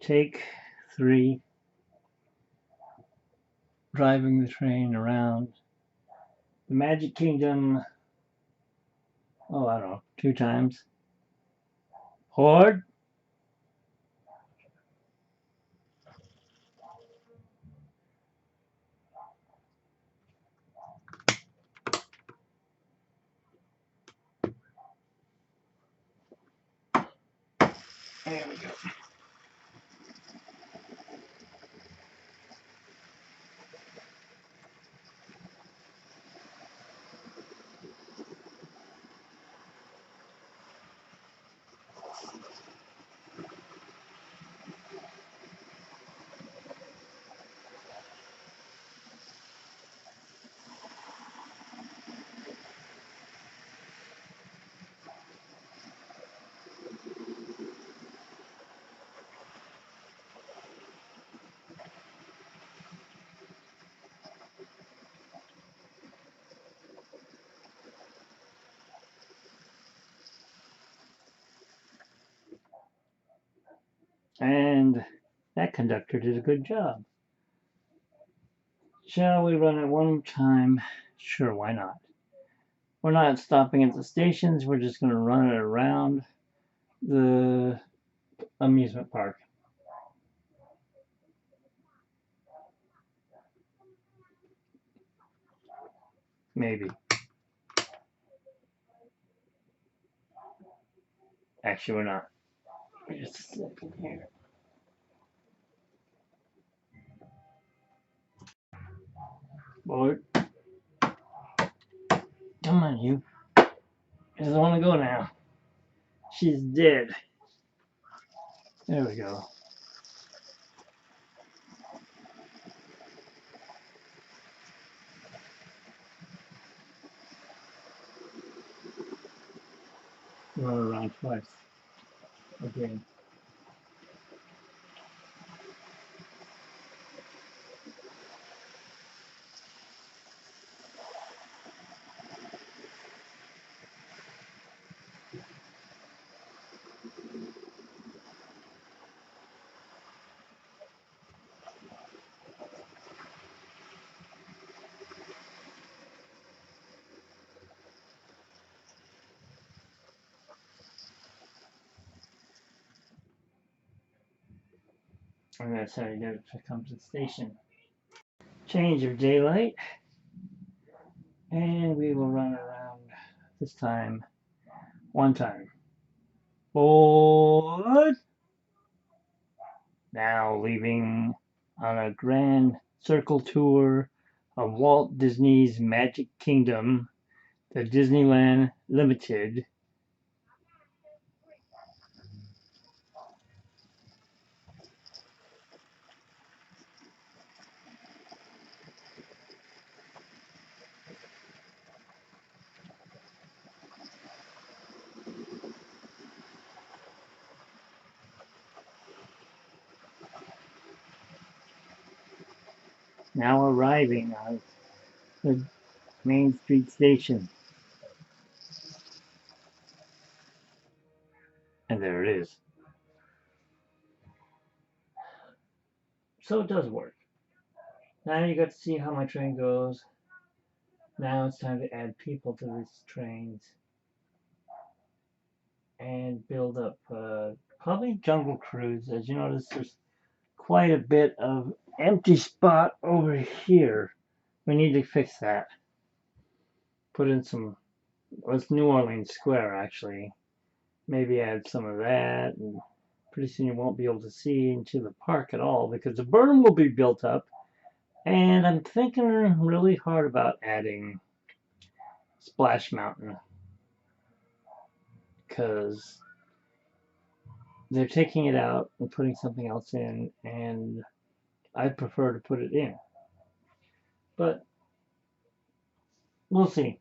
Take 3, driving the train around the Magic Kingdom, oh, I don't know, 2 times. Horde? There we go. And that conductor did a good job. Shall we run it one more time? Sure, why not? We're not stopping at the stations, we're just going to run it around the amusement park. Maybe. Actually, we're not. Just a second here. Board. Come on, you. She doesn't want to go now. She's dead. There we go. Run around twice. Again. And that's how you get it to come to the station. Change of daylight. And we will run around this time 1 time. Board. Now leaving on a grand circle tour of Walt Disney's Magic Kingdom, the Disneyland Limited. Now arriving on the Main Street Station. And there it is. So it does work. Now you got to see how my train goes. Now it's time to add people to these trains and build up probably Jungle Cruise. As you notice, there's quite a bit of empty spot over here. We need to fix that. Put in some, well, it's New Orleans Square actually. Maybe add some of that, and pretty soon you won't be able to see into the park at all because the berm will be built up. And I'm thinking really hard about adding Splash Mountain because they're taking it out and putting something else in, and I prefer to put it in. But we'll see.